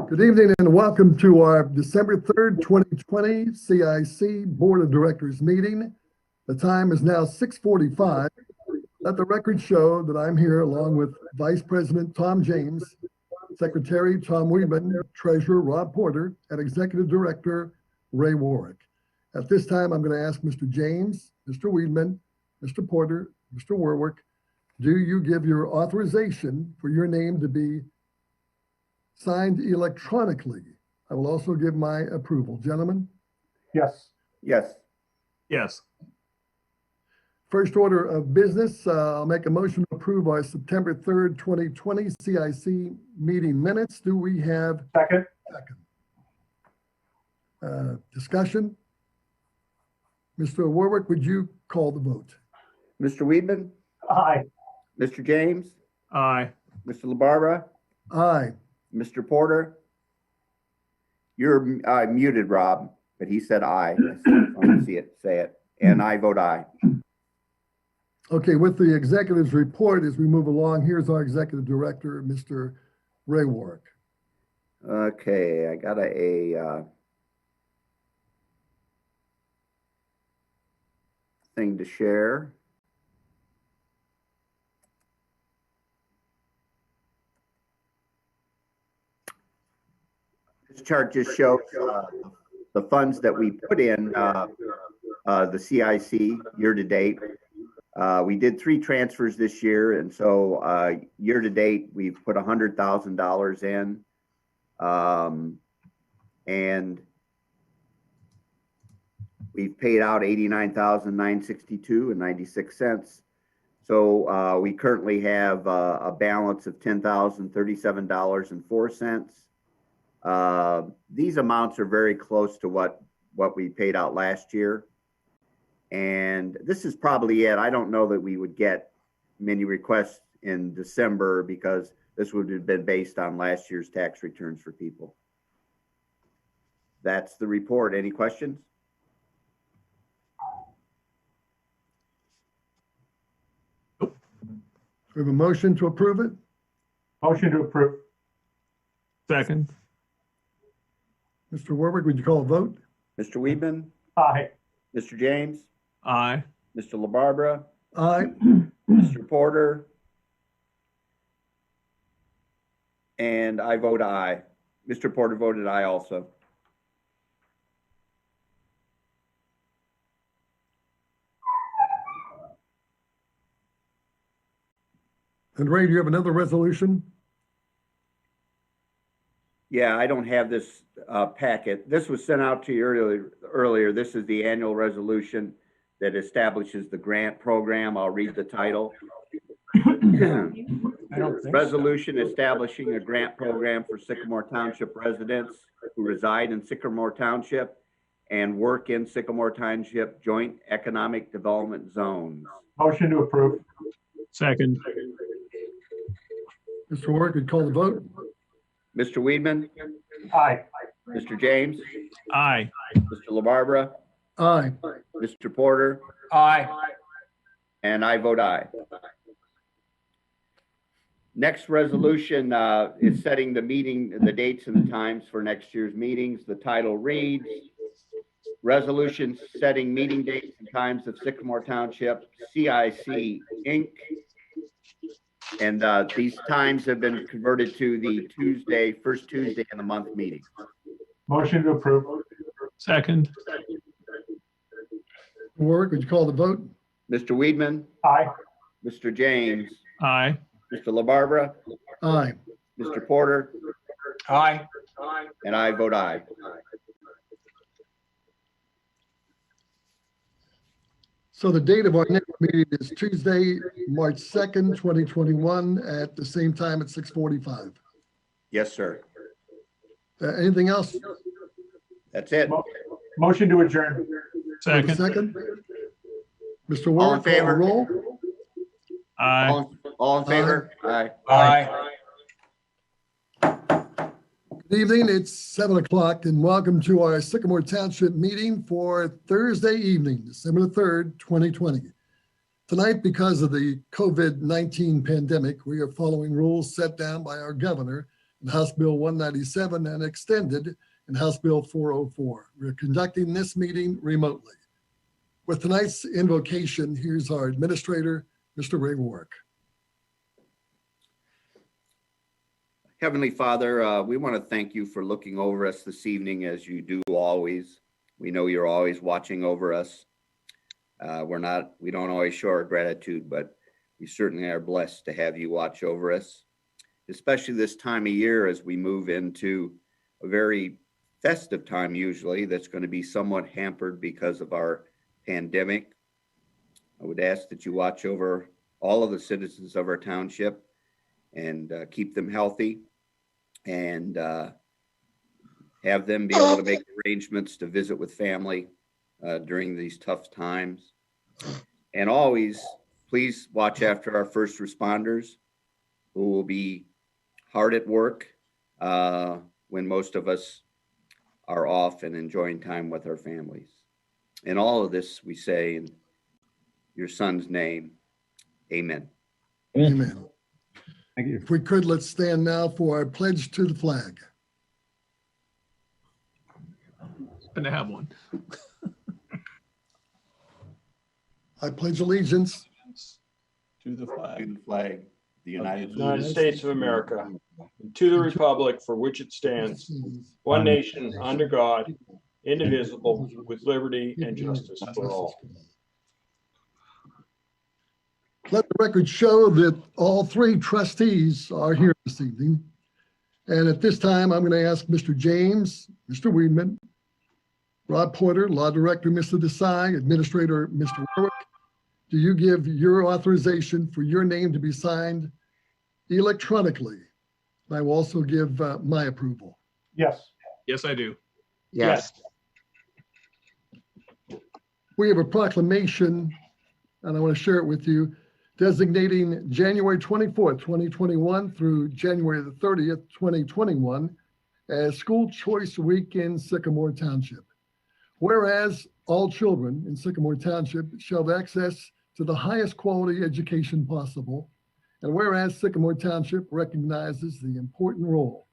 Good evening and welcome to our December 3rd, 2020 CIC Board of Directors meeting. The time is now 6:45. Let the record show that I'm here along with Vice President Tom James, Secretary Tom Weedman, Treasurer Rob Porter, and Executive Director Ray Warwick. At this time, I'm going to ask Mr. James, Mr. Weedman, Mr. Porter, Mr. Warwick, do you give your authorization for your name to be signed electronically? I will also give my approval. Gentlemen? Yes. Yes. Yes. First order of business, I'll make a motion to approve our September 3rd, 2020 CIC meeting minutes. Do we have Second. Discussion? Mr. Warwick, would you call the vote? Mr. Weedman? Aye. Mr. James? Aye. Mr. LaBarbera? Aye. Mr. Porter? You're muted, Rob, but he said aye. I want to see it, say it. And I vote aye. Okay, with the executive's report as we move along, here's our executive director, Mr. Ray Warwick. Okay, I got a thing to share. This chart just shows the funds that we put in the CIC year to date. We did 3 transfers this year, and so year to date we've put $100,000 in, and we've paid out $89,962.96. So we currently have a balance of $10,037.04. These amounts are very close to what we paid out last year. And this is probably it. I don't know that we would get many requests in December because this would have been based on last year's tax returns for people. That's the report. Any questions? We have a motion to approve it. Motion to approve. Second. Mr. Warwick, would you call a vote? Mr. Weedman? Aye. Mr. James? Aye. Mr. LaBarbera? Aye. Mr. Porter? And I vote aye. Mr. Porter voted aye also. And Ray, do you have another resolution? Yeah, I don't have this packet. This was sent out to you earlier. This is the annual resolution that establishes the grant program. I'll read the title. Resolution establishing a grant program for Sycamore Township residents who reside in Sycamore Township and work in Sycamore Township Joint Economic Development Zones. Motion to approve. Second. Mr. Warwick, would you call the vote? Mr. Weedman? Aye. Mr. James? Aye. Mr. LaBarbera? Aye. Mr. Porter? Aye. And I vote aye. Next resolution is setting the dates and the times for next year's meetings. The title reads, Resolution setting meeting dates and times of Sycamore Township, CIC, Inc. And these times have been converted to the first Tuesday in the month meeting. Motion to approve. Second. Warwick, would you call the vote? Mr. Weedman? Aye. Mr. James? Aye. Mr. LaBarbera? Aye. Mr. Porter? Aye. And I vote aye. So the date of our next meeting is Tuesday, March 2nd, 2021 at the same time at 6:45. Yes, sir. Anything else? That's it. Motion to adjourn. Second. Mr. Warwick, call the roll. Aye. All in favor? Aye. Aye. Good evening, it's 7 o'clock and welcome to our Sycamore Township meeting for Thursday evening, December 3rd, 2020. Tonight, because of the COVID-19 pandemic, we are following rules set down by our governor in House Bill 197 and extended in House Bill 404. We're conducting this meeting remotely. With tonight's invocation, here's our administrator, Mr. Ray Warwick. Heavenly Father, we want to thank you for looking over us this evening as you do always. We know you're always watching over us. We don't always show our gratitude, but we certainly are blessed to have you watch over us, especially this time of year as we move into a very festive time usually that's going to be somewhat hampered because of our pandemic. I would ask that you watch over all of the citizens of our township and keep them healthy and have them be able to make arrangements to visit with family during these tough times. And always, please watch after our first responders who will be hard at work when most of us are off and enjoying time with our families. And all of this we say in your son's name, amen. Amen. Thank you. If we could, let's stand now for our pledge to the flag. Good to have one. I pledge allegiance To the flag. To the flag, the United States of America, and to the republic for which it stands, one nation, under God, indivisible, with liberty and justice for all. Let the record show that all three trustees are here this evening. And at this time, I'm going to ask Mr. James, Mr. Weedman, Rob Porter, Law Director, Mr. Desai, Administrator, Mr. Warwick, do you give your authorization for your name to be signed electronically? I will also give my approval. Yes. Yes, I do. Yes. We have a proclamation, and I want to share it with you, designating January 24th, 2021 through January the 30th, 2021 as School Choice Week in Sycamore Township. Whereas all children in Sycamore Township shall have access to the highest quality education possible, and whereas Sycamore Township recognizes the important role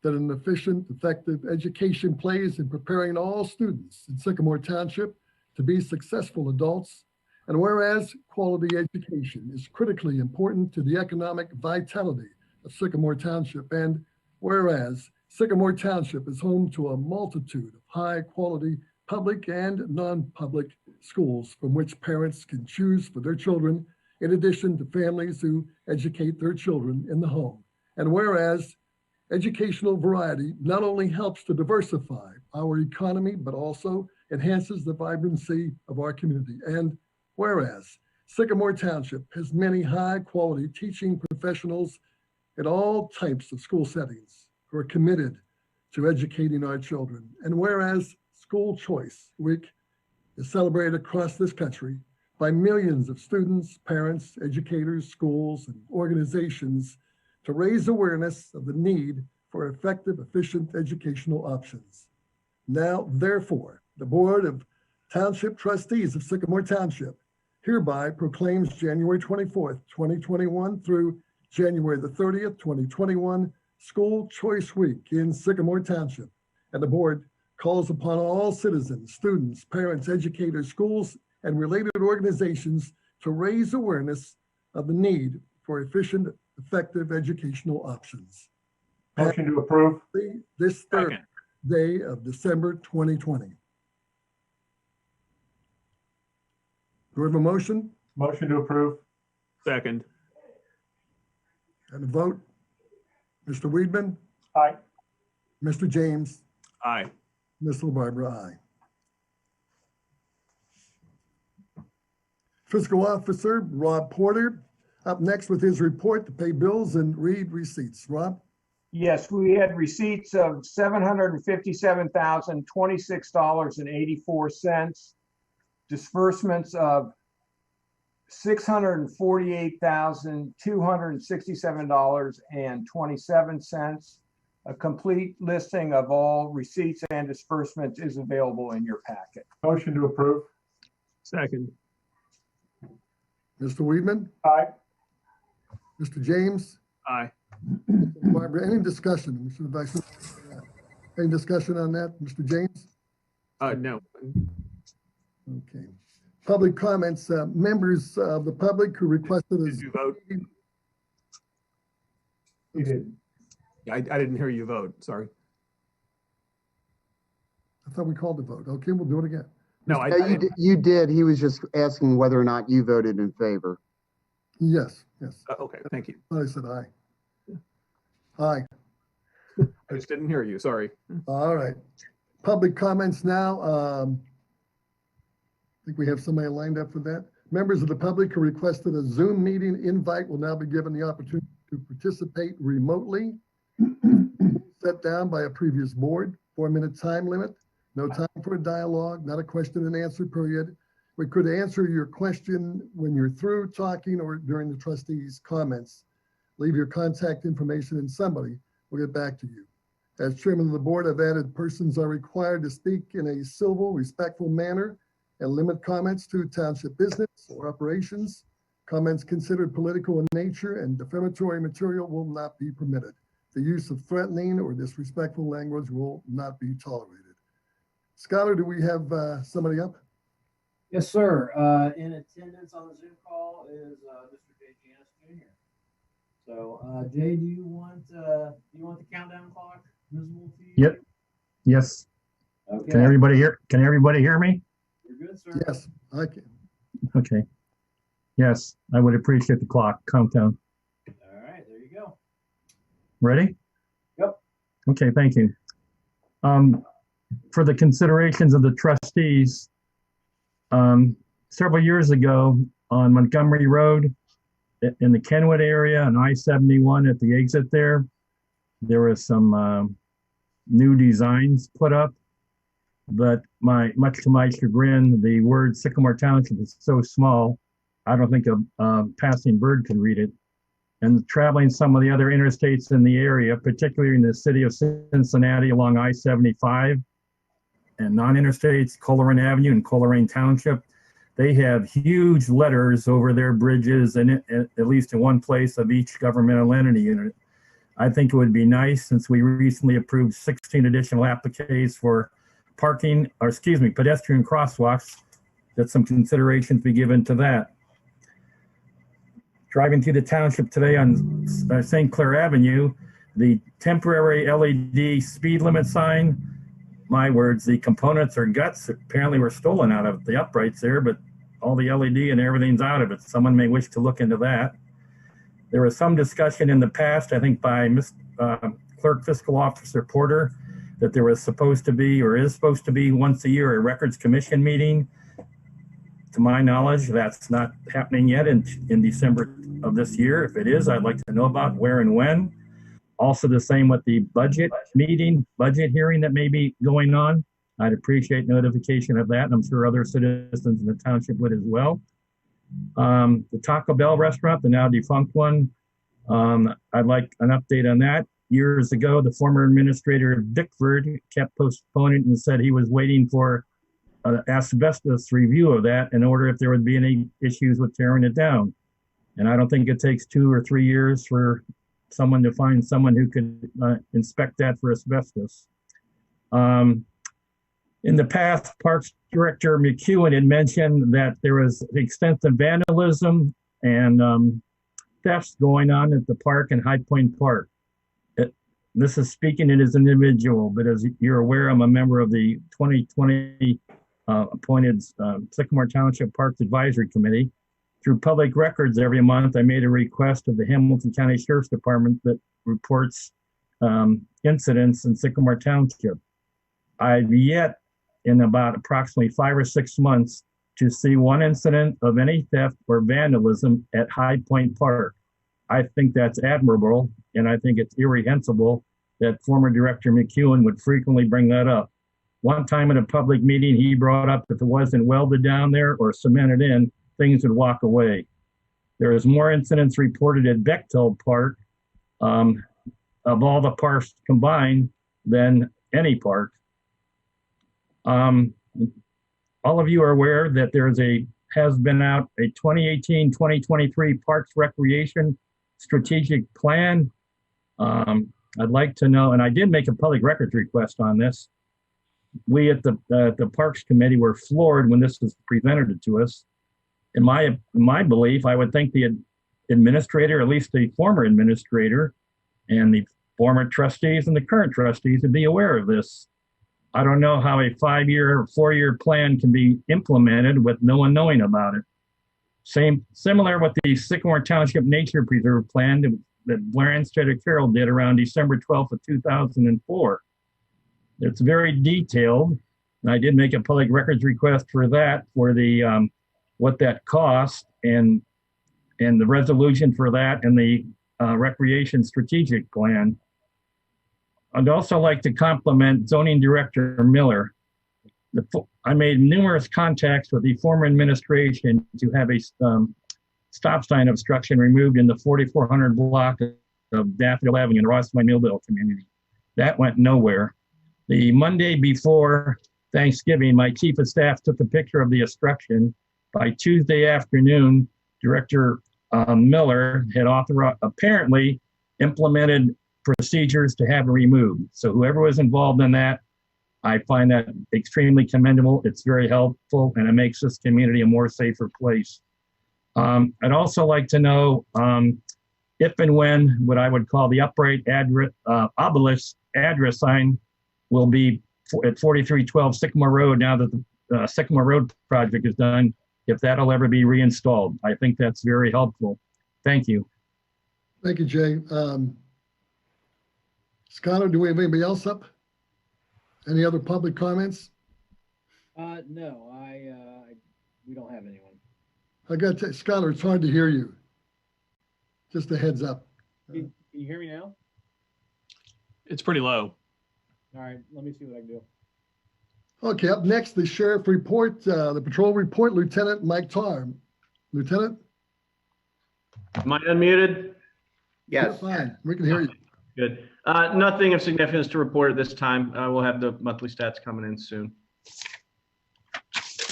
that an efficient, effective education plays in preparing all students in Sycamore Township to be successful adults, and whereas quality education is critically important to the economic vitality of Sycamore Township, and whereas Sycamore Township is home to a multitude of high-quality public and non-public schools from which parents can choose for their children, in addition to families who educate their children in the home. And whereas educational variety not only helps to diversify our economy, but also enhances the vibrancy of our community. And whereas Sycamore Township has many high-quality teaching professionals in all types of school settings who are committed to educating our children. And whereas School Choice Week is celebrated across this country by millions of students, parents, educators, schools, and organizations to raise awareness of the need for effective, efficient educational options. Now, therefore, the Board of Township Trustees of Sycamore Township hereby proclaims January 24th, 2021 through January the 30th, 2021 School Choice Week in Sycamore Township. And the board calls upon all citizens, students, parents, educators, schools, and related organizations to raise awareness of the need for efficient, effective educational options. Motion to approve. This third Second. day of December 2020. Do we have a motion Motion to approve. Second. and a vote? Mr. Weedman, Aye. Mr. James, Aye. Ms. LaBarbera, aye. Fiscal Officer Rob Porter, up next with his report to pay bills and read receipts. Rob? Yes, we had receipts of $757,026.84, disbursements of $648,267.27. A complete listing of all receipts and disbursements is available in your packet. Motion to approve. Second. Mr. Weedman, Aye. Mr. James, Aye. Barbara, any discussion? We should have actually, any discussion on that, Mr. James? No. Okay. Public comments, members of the public who requested Did a you vote? You did. Yeah, I didn't hear you vote. Sorry. I thought we called the vote. Okay, we'll do it again. No, I Yeah, didn't. you did. He was just asking whether or not you voted in favor. Yes, yes. Okay, thank you. I said aye. Aye. I just didn't hear you. Sorry. All right. Public comments now. I think we have somebody lined up for that. Members of the public who requested a Zoom meeting invite will now be given the opportunity to participate remotely. Set down by a previous board, 4-minute time limit, no time for a dialogue, not a question and answer period. We could answer your question when you're through talking or during the trustees' comments. Leave your contact information and somebody will get back to you. As chairman of the board, I've added persons are required to speak in a civil, respectful manner and limit comments to township business or operations. Comments considered political in nature and defamatory material will not be permitted. The use of threatening or disrespectful language will not be tolerated. Skylar, do we have somebody up? Yes, sir. In attendance on the Zoom call is Mr. Jay Janis Jr. So, Jay, do you want the countdown clock visible to you? Yep. Yes. Okay. Can everybody hear me? You're good, sir. Yes, I can. Okay. Yes, I would appreciate the clock countdown. All right, there you go. Ready? Yep. Okay, thank you. For the considerations of the trustees, several years ago on Montgomery Road in the Kenwood area on I-71 at the exit there was some new designs put up, but much to my chagrin, the word Sycamore Township is so small, I don't think a passing bird could read it. And traveling some of the other interstates in the area, particularly in the city of Cincinnati along I-75 and non-interstates, Coleraine Avenue and Coleraine Township, they have huge letters over their bridges and at least in one place of each governmental entity unit. I think it would be nice, since we recently approved 16 additional applications for pedestrian crosswalks, that some consideration be given to that. Driving through the township today on St. Clair Avenue, the temporary LED speed limit sign, my words, the components or guts apparently were stolen out of the uprights there, but all the LED and everything's out of it. Someone may wish to look into that. There was some discussion in the past, I think by Clerk Fiscal Officer Porter, that there was supposed to be or is supposed to be once a year a Records Commission meeting. To my knowledge, that's not happening yet in December of this year. If it is, I'd like to know about where and when. Also the same with the budget hearing that may be going on. I'd appreciate notification of that, and I'm sure other citizens in the township would as well. The Taco Bell restaurant, the now defunct one, I'd like an update on that. Years ago, the former administrator Dickford kept postponing and said he was waiting for an asbestos review of that in order if there would be any issues with tearing it down. And I don't think it takes 2 or 3 years for someone to find someone who could inspect that for asbestos. In the past, Parks Director McEwen had mentioned that there was extensive vandalism and thefts going on at the park and High Point Park. This is speaking it as an individual, but as you're aware, I'm a member of the 2020 appointed Sycamore Township Parks Advisory Committee. Through public records every month, I made a request of the Hamilton County Sheriff's Department that reports incidents in Sycamore Township. I've yet, in about approximately 5 or 6 months, to see one incident of any theft or vandalism at High Point Park. I think that's admirable, and I think it's irreprehensible that former Director McEwen would frequently bring that up. One time at a public meeting, he brought up if it wasn't welded down there or cemented in, things would walk away. There is more incidents reported at Bechtold Park of all the parks combined than any park. All of you are aware that has been out a 2018-2023 Parks Recreation strategic plan. I'd like to know, and I did make a public records request on this. We at the Parks Committee were floored when this was presented to us. In my belief, I would think the administrator, at least the former administrator, and the former trustees and the current trustees would be aware of this. I don't know how a 5-year or 4-year plan can be implemented with no one knowing about it. Similar with the Sycamore Township Nature Preserve Plan that Blair Administrator Carroll did around December 12th of 2004. It's very detailed. And I did make a public records request for that, for the what that cost and the resolution for that and the recreation strategic plan. I'd also like to compliment Zoning Director Miller. I made numerous contacts with the former administration to have a stop sign obstruction removed in the 4400 block of Daffodil Avenue in the Rossville Millville community. That went nowhere. The Monday before Thanksgiving, my chief of staff took a picture of the obstruction. By Tuesday afternoon, Director Miller had apparently implemented procedures to have it removed. So whoever was involved in that, I find that extremely commendable. It's very helpful, and it makes this community a more safer place. I'd also like to know if and when what I would call the upright obelisk address sign will be at 4312 Sycamore Road now that the Sycamore Road project is done, if that'll ever be reinstalled. I think that's very helpful. Thank you. Thank you, Jay. Skylar, do we have anybody else up? Any other public comments? No, we don't have anyone. I got to, Skylar, it's hard to hear you. Just a heads up. Can you hear me now? It's pretty low. All right, let me see what I can do. Okay, up next, the sheriff report, the patrol report, Lieutenant Mike Tarr. Lieutenant? Am I unmuted? You're Yes. fine. We can hear you. Good. Nothing of significance to report at this time. We'll have the monthly stats coming in soon.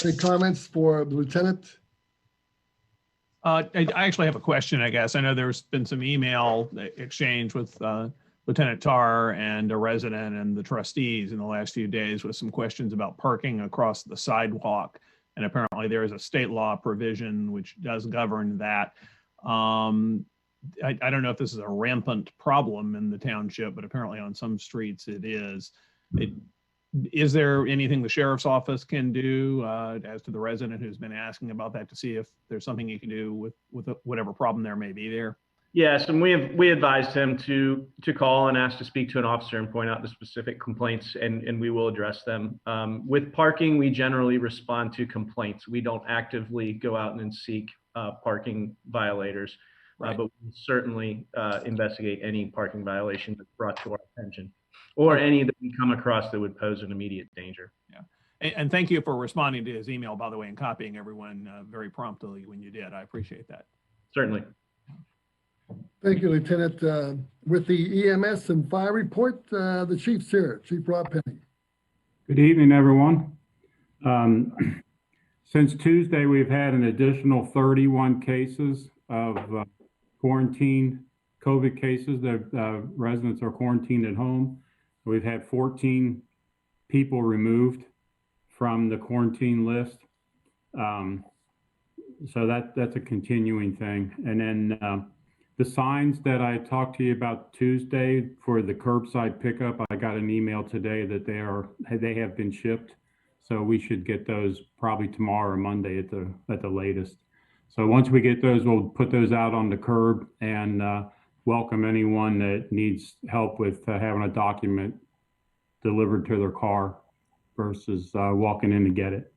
Any comments for the lieutenant? I actually have a question, I guess. I know there's been some email exchange with Lieutenant Tarr and a resident and the trustees in the last few days with some questions about parking across the sidewalk. And apparently there is a state law provision which does govern that. I don't know if this is a rampant problem in the township, but apparently on some streets it is. Is there anything the sheriff's office can do as to the resident who's been asking about that to see if there's something you can do with whatever problem there may be there? Yes, and we advised him to call and ask to speak to an officer and point out the specific complaints, and we will address them. With parking, we generally respond to complaints. We don't actively go out and seek parking violators. Right. But we certainly investigate any parking violation that's brought to our attention, or any that we come across that would pose an immediate danger. Yeah, and thank you for responding to his email, by the way, and copying everyone very promptly when you did. I appreciate that. Certainly. Thank you, Lieutenant. With the EMS and fire report, the chief's here, Chief Rob Penny. Good evening, everyone. Since Tuesday, we've had an additional 31 cases of quarantine COVID cases that residents are quarantined at home. We've had 14 people removed from the quarantine list. So that's a continuing thing. And then the signs that I talked to you about Tuesday for the curbside pickup, I got an email today that they have been shipped. So we should get those probably tomorrow or Monday at the latest. So once we get those, we'll put those out on the curb and welcome anyone that needs help with having a document delivered to their car versus walking in to get it.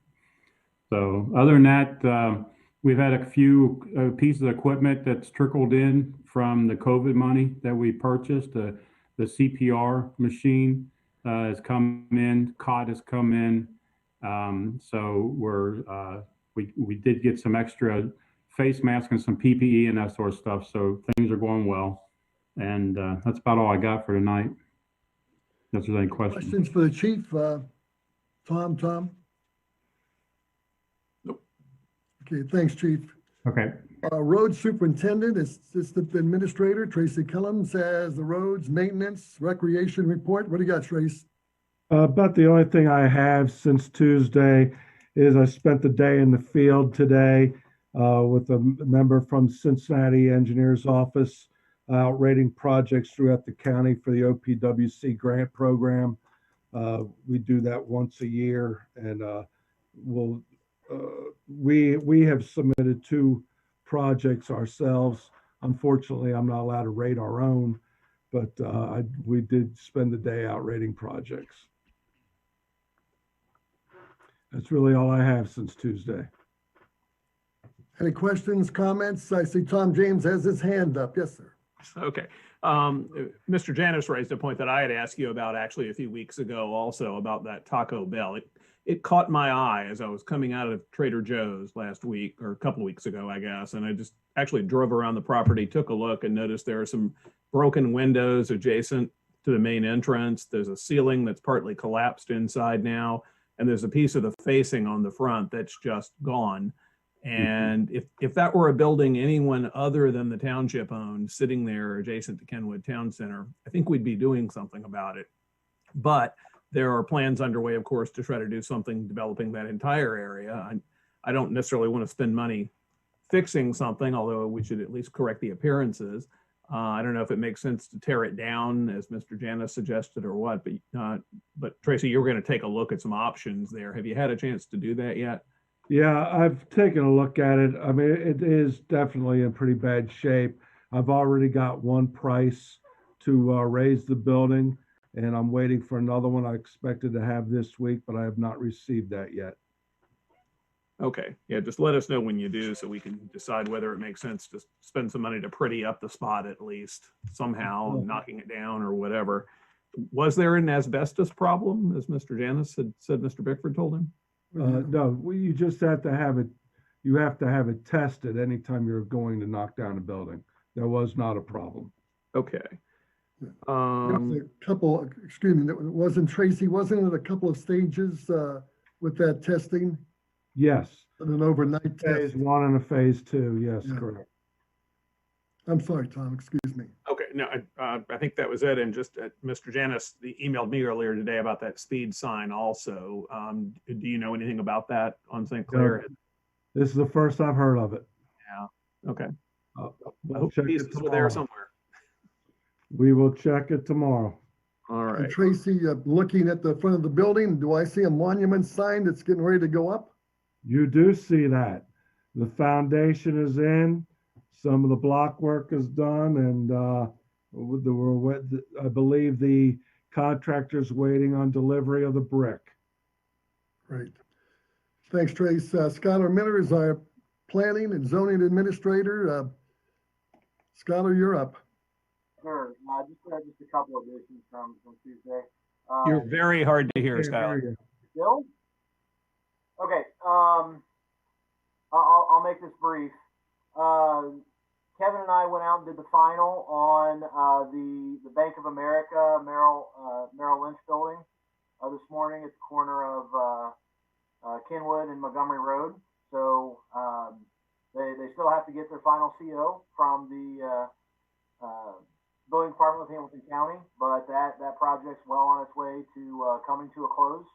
So other than that, we've had a few pieces of equipment that's trickled in from the COVID money that we purchased. The CPR machine has come in, cot has come in. So we did get some extra face masks and some PPE and that sort of stuff. So things are going well. And that's about all I got for tonight. If there's any questions. Questions for the chief? Tom? Nope. Okay, thanks, Chief. Okay. Road Superintendent, Assistant Administrator, Tracy Kellums has the roads, maintenance, recreation report. What do you got, Trace? But the only thing I have since Tuesday is I spent the day in the field today with a member from Cincinnati Engineers Office rating projects throughout the county for the OPWC grant program. We do that once a year, and we have submitted 2 projects ourselves. Unfortunately, I'm not allowed to rate our own, but we did spend the day out rating projects. That's really all I have since Tuesday. Any questions, comments? I see Tom James has his hand up. Yes, sir. Okay. Mr. Janis raised a point that I had asked you about actually a few weeks ago also about that Taco Bell. It caught my eye as I was coming out of Trader Joe's last week or a couple of weeks ago, I guess. And I just actually drove around the property, took a look, and noticed there are some broken windows adjacent to the main entrance. There's a ceiling that's partly collapsed inside now. And there's a piece of the facing on the front that's just gone. And if that were a building anyone other than the township owned sitting there adjacent to Kenwood Town Center, I think we'd be doing something about it. But there are plans underway, of course, to try to do something developing that entire area. I don't necessarily want to spend money fixing something, although we should at least correct the appearances. I don't know if it makes sense to tear it down, as Mr. Janis suggested, or what. But Tracy, you were going to take a look at some options there. Have you had a chance to do that yet? Yeah, I've taken a look at it. I mean, it is definitely in pretty bad shape. I've already got one price to raise the building, and I'm waiting for another one I expected to have this week, but I have not received that yet. Okay, yeah, just let us know when you do so we can decide whether it makes sense to spend some money to pretty up the spot at least somehow, knocking it down or whatever. Was there an asbestos problem, as Mr. Janis had said Mr. Bickford told him? No, you just have to have it. You have to have it tested anytime you're going to knock down a building. There was not a problem. Okay. There was a couple, excuse me, wasn't it a couple of stages with that testing? Yes. And an overnight Phase test? 1 and a phase 2. Yes, Yeah. correct. I'm sorry, Tom, excuse me. Okay, no, I think that was it. And just Mr. Janis emailed me earlier today about that speed sign also. Do you know anything about that on St. Clair? This is the first I've heard of it. Yeah, okay. I We'll hope check the it pieces were tomorrow. there somewhere. We will check it tomorrow. All And right. Tracy, looking at the front of the building, do I see a monument sign that's getting ready to go up? You do see that. The foundation is in, some of the block work is done, and I believe the contractor's waiting on delivery of the brick. Great. Thanks, Trace. Skylar Miller is our planning and zoning administrator. Skylar, you're up. Sure. Just a couple of issues from Tuesday. You're very hard to hear, Can't hear Skylar. you. Still? Okay. I'll make this brief. Kevin and I went out and did the final on the Bank of America Merrill Lynch building this morning at the corner of Kenwood and Montgomery Road. So they still have to get their final CO from the building department with Hamilton County, but that project's well on its way to coming to a close.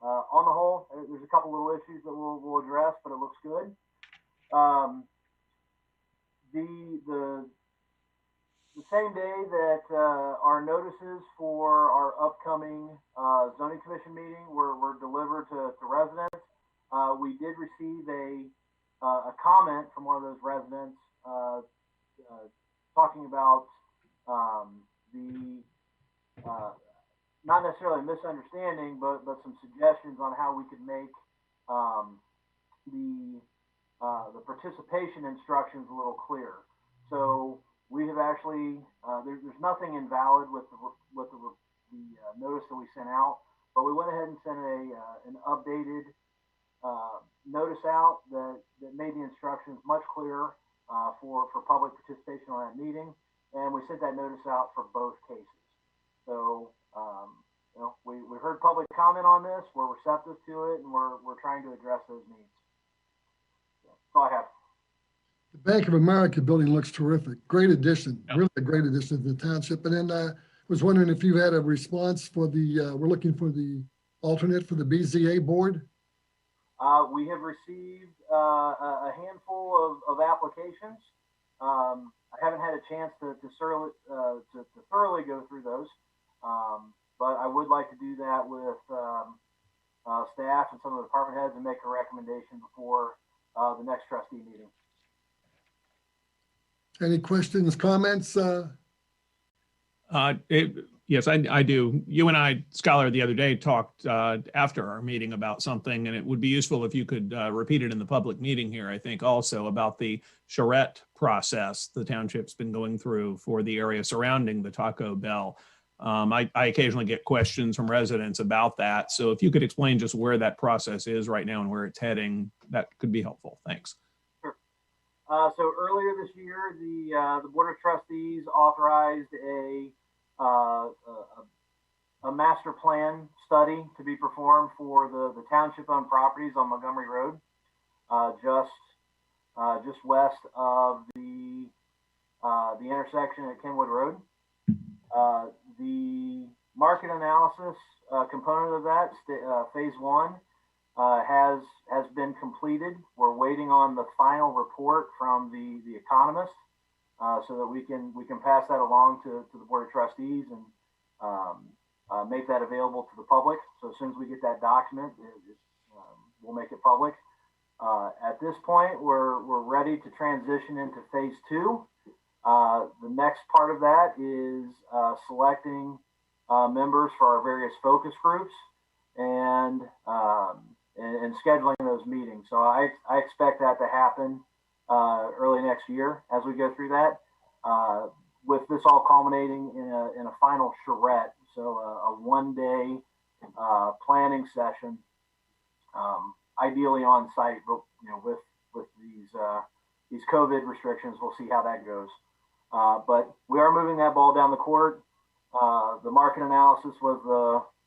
On the whole, there's a couple little issues that we'll address, but it looks good. The same day that our notices for our upcoming zoning commission meeting were delivered to residents, we did receive a comment from one of those residents talking about not necessarily a misunderstanding, but some suggestions on how we could make the participation instructions a little clearer. So we have actually there's nothing invalid with the notice that we sent out, but we went ahead and sent an updated notice out that made the instructions much clearer for public participation on that meeting, and we sent that notice out for both cases. So we heard public comment on this. We're receptive to it, and we're trying to address those needs. So that's all I have. The Bank of America building looks terrific. Great addition, Yeah. really a great addition to the township. And then was wondering if you had a response for the, we're looking for the alternate for the BZA board. We have received a handful of applications. I haven't had a chance to thoroughly go through those, but I would like to do that with staff and some of the department heads and make a recommendation before the next trustee meeting. Any questions, comments? Yes, I do. You and I, Scholar, the other day talked after our meeting about something, and it would be useful if you could repeat it in the public meeting here, I think, also about the charrette process the township's been going through for the area surrounding the Taco Bell. I occasionally get questions from residents about that. So if you could explain just where that process is right now and where it's heading, that could be helpful. Thanks. Sure. So earlier this year, the Board of Trustees authorized a master plan study to be performed for the township-owned properties on Montgomery Road, just west of the intersection at Kenwood Road. The market analysis component of that, phase one, has been completed. We're waiting on the final report from the economist so that we can pass that along to the Board of Trustees and make that available to the public. So as soon as we get that document, we'll make it public. At this point, we're ready to transition into phase two. The next part of that is selecting members for our various focus groups and scheduling those meetings. So I expect that to happen early next year as we go through that, with this all culminating in a final charrette. So a one-day planning session, ideally on site, but with these COVID restrictions, we'll see how that goes. But we are moving that ball down the court. The market analysis was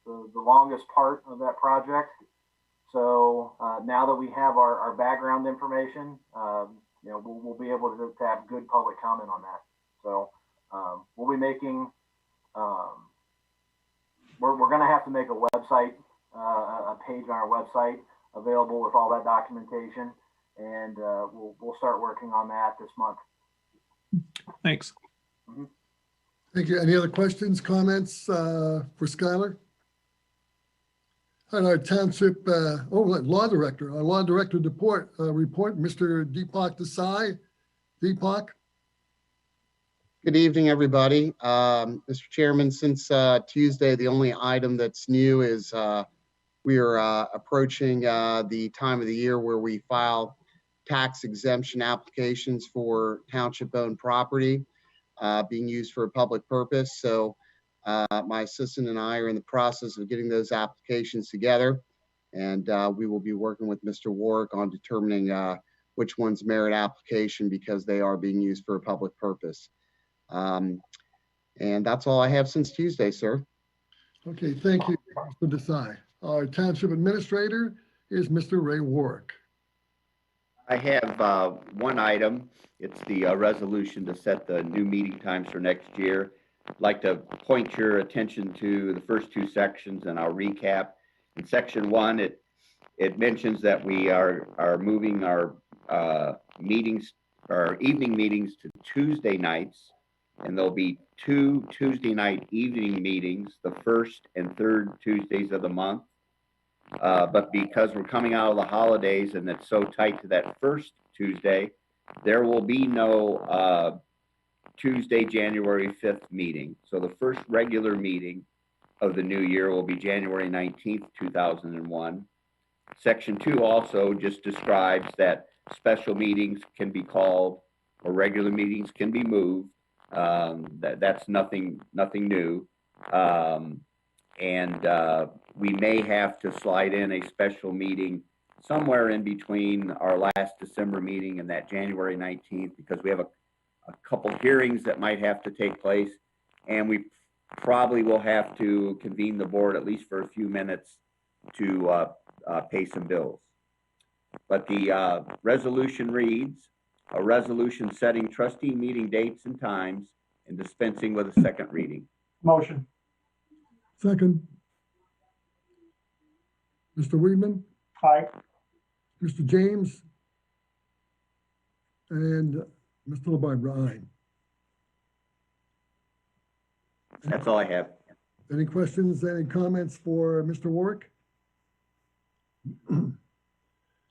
the longest part of that project. So now that we have our background information, we'll be able to have good public comment on that. So we'll be making, we're going to have to make a website, a page on our website available with all that documentation, and we'll start working on that this month. Thanks. Mm-hmm. Thank you. Any other questions, comments for Skylar? And our township, law director, our law director report, Mr. Deepak Desai. Deepak? Good evening, everybody. Mr. Chairman, since Tuesday, the only item that's new is we are approaching the time of the year where we file tax exemption applications for township-owned property being used for a public purpose. So my assistant and I are in the process of getting those applications together, and we will be working with Mr. Warwick on determining which ones merit application because they are being used for a public purpose. And that's all I have since Tuesday, sir. Okay, thank you, Mr. Desai. Our township administrator is Mr. Ray Warwick. I have one item. It's the resolution to set the new meeting times for next year. I'd like to point your attention to the first two sections, and I'll recap. In section one, it mentions that we are moving our meetings, our evening meetings, to Tuesday nights, and there'll be 2 Tuesday night evening meetings, the first and third Tuesdays of the month. But because we're coming out of the holidays and it's so tight to that first Tuesday, there will be no Tuesday, January 5th meeting. So the first regular meeting of the new year will be January 19th, 2001. Section 2 also just describes that special meetings can be called or regular meetings can be moved. That's nothing new. We may have to slide in a special meeting somewhere in between our last December meeting and that January 19th, because we have a couple hearings that might have to take place, and we probably will have to convene the board at least for a few minutes to pay some bills. But the resolution reads, a resolution setting trustee meeting dates and times and dispensing with a second reading. Motion. Second. Mr. Weedman, Aye. Mr. James, and Mr. LaBarbera, aye. That's all I have. Any questions, any comments for Mr. Warwick?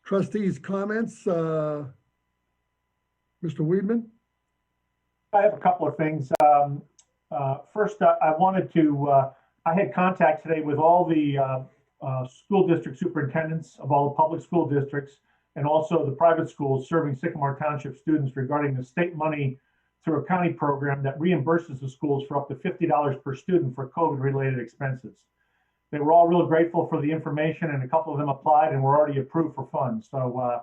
Trustees' comments, Mr. Weedman? I have a couple of things. First, I wanted to, I had contact today with all the school district superintendents of all the public school districts and also the private schools serving Sycamore Township students regarding the state money through a county program that reimburses the schools for up to $50 per student for COVID-related expenses. They were all real grateful for the information, and a couple of them applied and were already approved for funds. So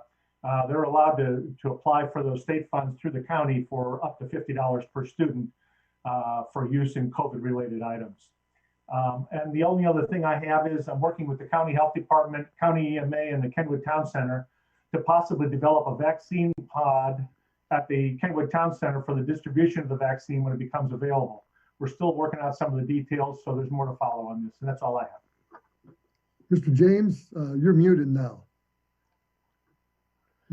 they're allowed to apply for those state funds through the county for up to $50 per student for use in COVID-related items. And the only other thing I have is I'm working with the county health department, county EMA, and the Kenwood Town Center to possibly develop a vaccine pod at the Kenwood Town Center for the distribution of the vaccine when it becomes available. We're still working out some of the details, so there's more to follow on this, and that's all I have. Mr. James, you're muted now.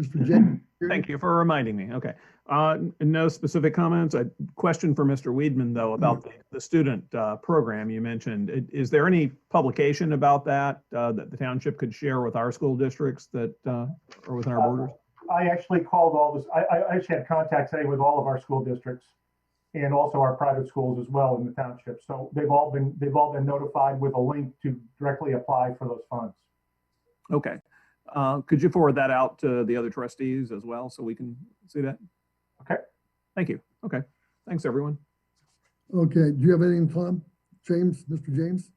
Mr. James? Thank you for reminding me. Okay. No specific comments. A question for Mr. Weedman, though, about the student program you mentioned. Is there any publication about that that the township could share with our school districts that are within our borders? I actually called all this. I actually had contact today with all of our school districts and also our private schools as well in the township. So they've all been notified with a link to directly apply for those funds. Okay. Could you forward that out to the other trustees as well so we can see that? Okay. Thank you. Okay. Thanks, everyone. Okay, do you have anything, Tom? James, Mr. James?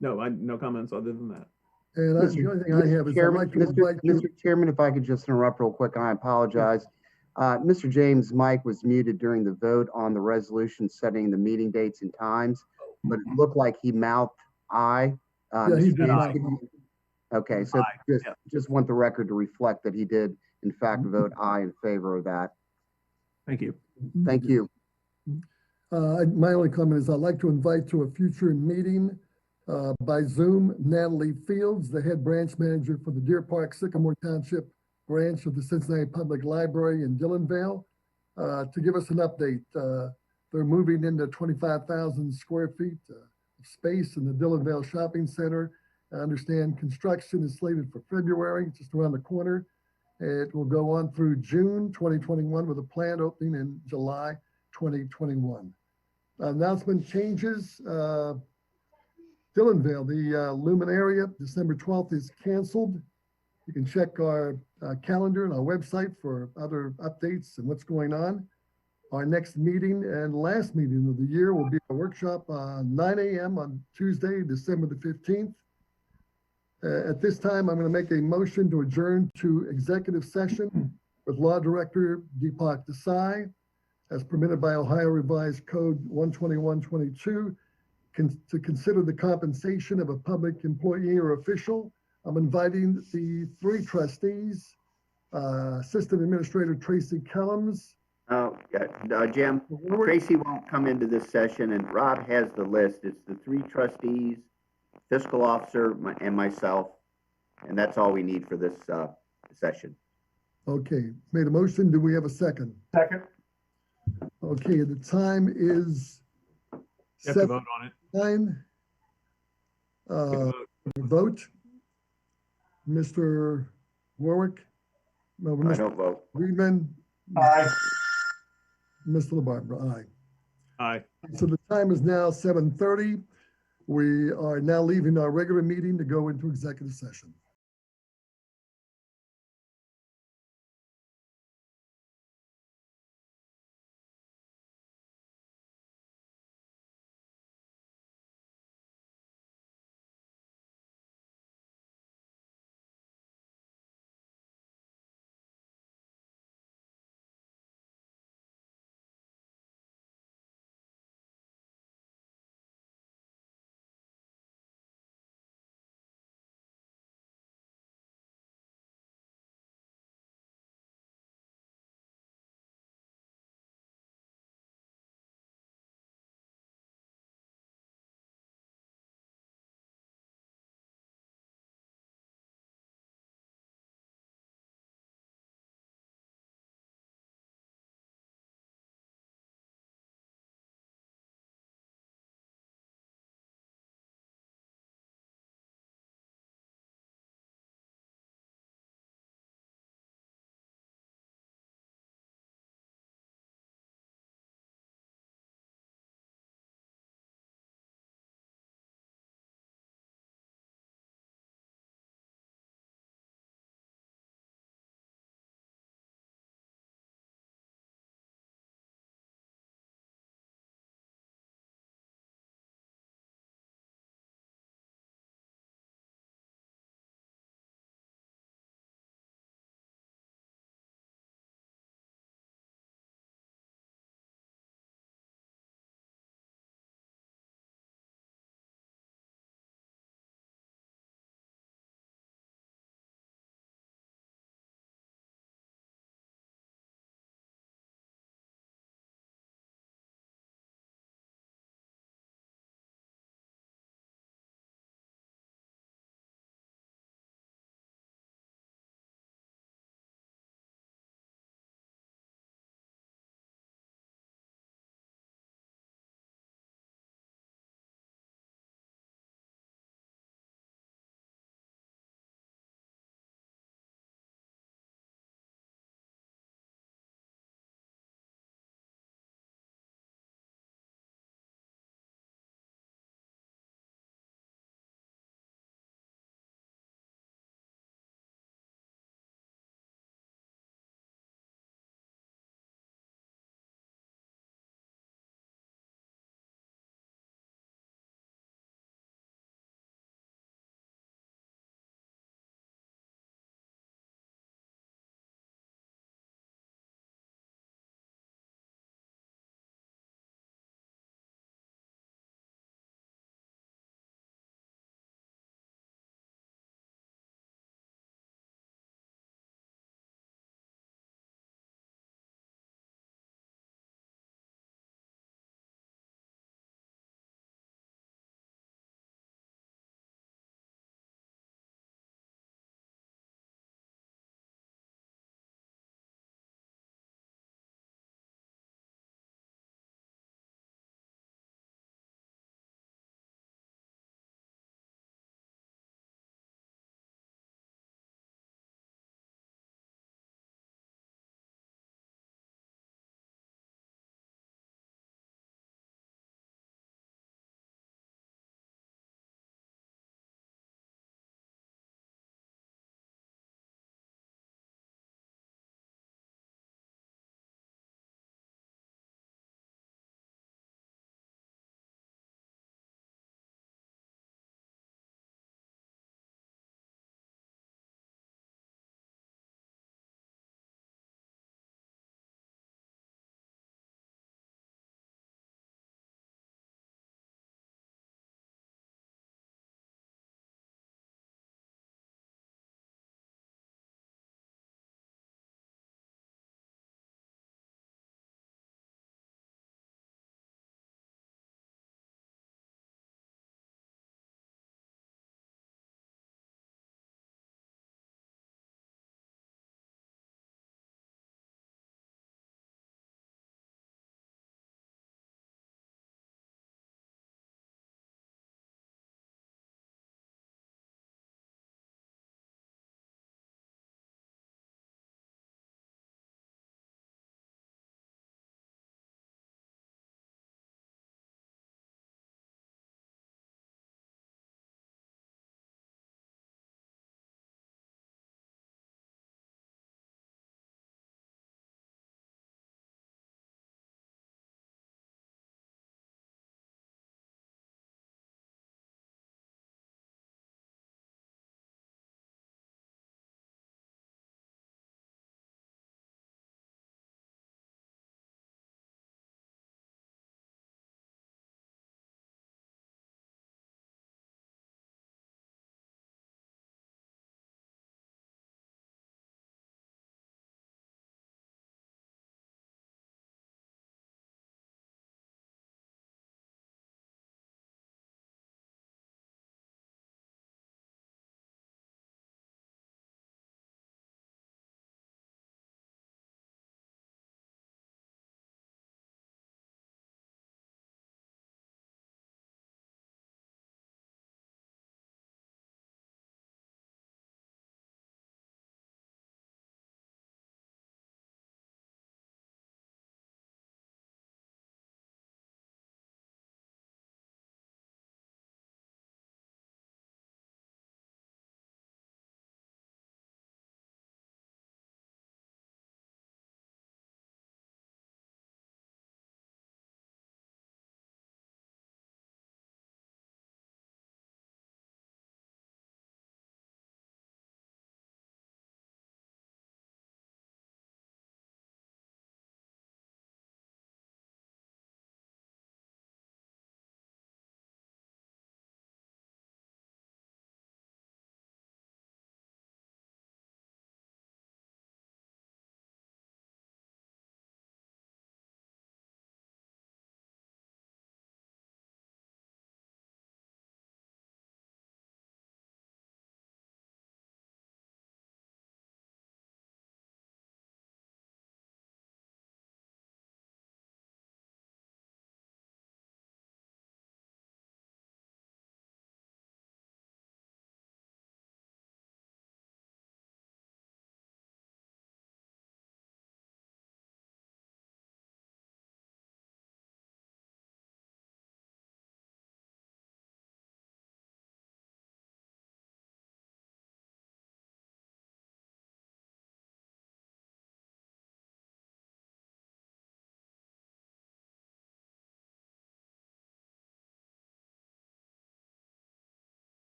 No, no comments other than that. And the only thing I have is I'd like to invite you. Mr. Chairman, if I could just interrupt real quick, I apologize. Mr. James' mic was muted during the vote on the resolution setting the meeting dates and times, but it looked like he mouthed aye. Yeah, he did. Okay, so just want the record to reflect that he did, in fact, vote aye in favor of that. Thank you. Thank you. My only comment is I'd like to invite to a future meeting by Zoom, Natalie Fields, the head branch manager for the Deer Park Sycamore Township branch of the Cincinnati Public Library in Dillonvale, to give us an update. They're moving into 25,000 square feet of space in the Dillonvale Shopping Center. I understand construction is slated for February, just around the corner. It will go on through June 2021 with a planned opening in July 2021. Announcement changes. Dillonvale, the Lumen area, December 12th is canceled. You can check our calendar and our website for other updates and what's going on. Our next meeting and last meeting of the year will be a workshop on 9 a.m. on Tuesday, December the 15th. At this time, I'm going to make a motion to adjourn to executive session with Law Director Deepak Desai, as permitted by Ohio Revised Code 12122, to consider the compensation of a public employee or official. I'm inviting the three trustees, Assistant Administrator Tracy Kellums. Jim, Tracy won't come into this session, and Rob has the list. It's the three trustees, fiscal officer, and myself, and that's all we need for this session. Okay, made a motion. Do we have a second? Second. Okay, the time is You have to vote on it. 9. Vote. Mr. Warwick? No, I Mr. don't vote. Weedman? Aye. Mr. LaBarbera, aye. Aye. So the time is now 7:30. We are now leaving our regular meeting to go into executive session.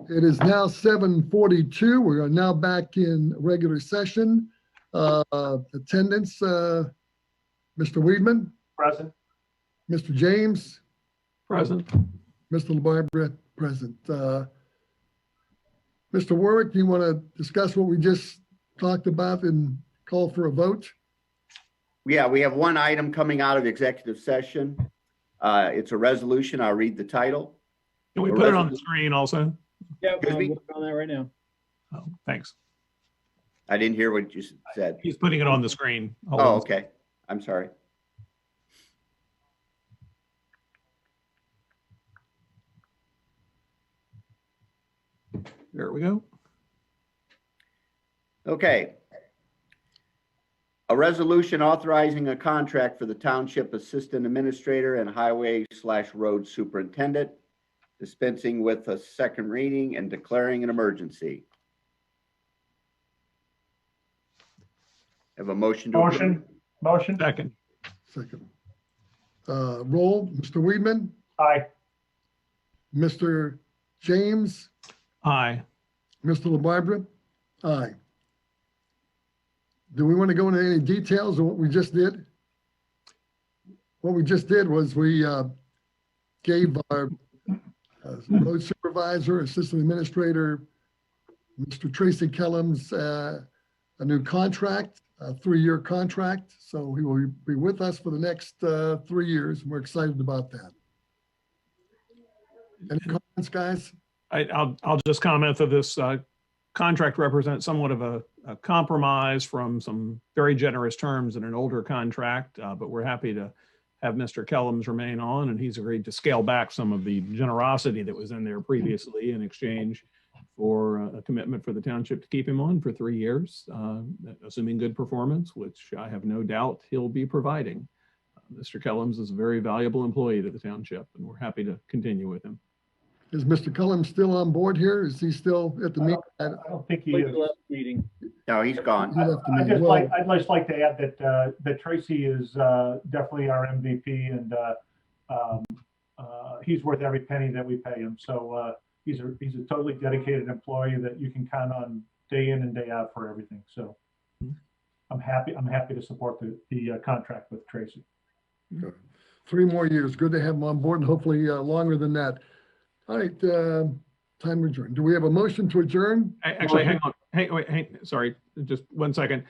It is now 7:42. We are now back in regular session. Attendance, Mr. Weedman, Present. Mr. James, Present. Mr. LaBarbera, present. Mr. Warwick, do you want to discuss what we just talked about and call for a vote? Yeah, we have one item coming out of executive session. It's a resolution. I'll read the title. Can we put it on the screen also? Yeah, Excuse me? we're on that right now. Oh, thanks. I didn't hear what you said. He's putting it on the screen. Hold Oh, on. okay. I'm sorry. There we go. Okay. A resolution authorizing a contract for the Township Assistant Administrator and Highway/Road Superintendent, dispensing with a second reading and declaring an emergency. Have a motion to approve? Motion. Second. Second. Roll, Mr. Weedman, Aye. Mr. James, Aye. Mr. LaBarbera, aye. Do we want to go into any details of what we just did? What we just did was we gave our road supervisor, assistant administrator, Mr. Tracy Kellums, a new contract, a 3-year contract. So he will be with us for the next 3 years. And we're excited about that. Any comments, guys? I'll just comment that this contract represents somewhat of a compromise from some very generous terms in an older contract, but we're happy to have Mr. Kellums remain on, and he's agreed to scale back some of the generosity that was in there previously in exchange for a commitment for the township to keep him on for 3 years, assuming good performance, which I have no doubt he'll be providing. Mr. Kellums is a very valuable employee to the township, and we're happy to continue with him. Is Mr. Kellums still on board here? Is he still at the meeting? I don't think he Like is. the last meeting. No, he's gone. He left the I'd meeting. just Well, like to add that Tracy is definitely our MVP, and he's worth every penny that we pay him. So he's a totally dedicated employee that you can count on day in and day out for everything. So I'm happy to support the contract with Tracy. Okay. 3 more years. Good to have him on board, and hopefully longer than that. All right, time to adjourn. Do we have a motion to adjourn? Actually, hang on. Hey, sorry, just 1 second.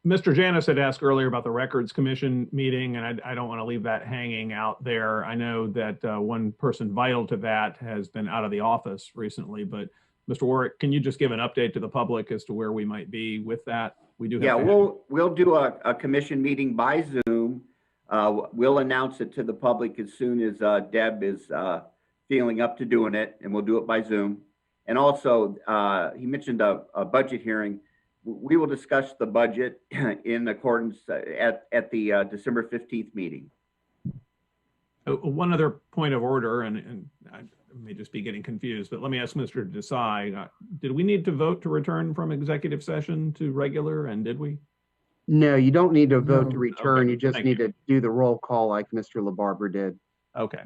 Mr. Janis had asked earlier about the Records Commission meeting, and I don't want to leave that hanging out there. I know that one person vital to that has been out of the office recently, but Mr. Warwick, can you just give an update to the public as to where we might be with that? We do have Yeah, to we'll do a commission meeting by Zoom. We'll announce it to the public as soon as Deb is feeling up to doing it, and we'll do it by Zoom. And also, he mentioned a budget hearing. We will discuss the budget in accordance at the December 15th meeting. One other point of order, and I may just be getting confused, but let me ask Mr. Desai, did we need to vote to return from executive session to regular, and did we? No, you don't need to vote No. to return. Okay, You just thank need you. to do the roll call like Mr. LaBarbera did. Okay.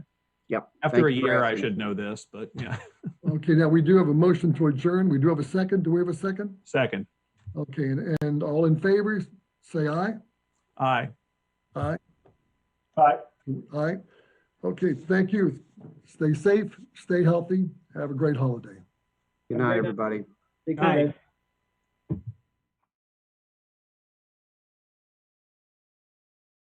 Yep. After Thank a you for year, I asking. should know this, but yeah. Okay, now we do have a motion to adjourn. We do have a second. Do we have a second? Second. Okay, and all in favor, say aye. Aye. Aye. Aye. Aye. Okay, thank you. Stay safe, stay healthy. Have a great holiday. Good night, everybody. Take care, guys.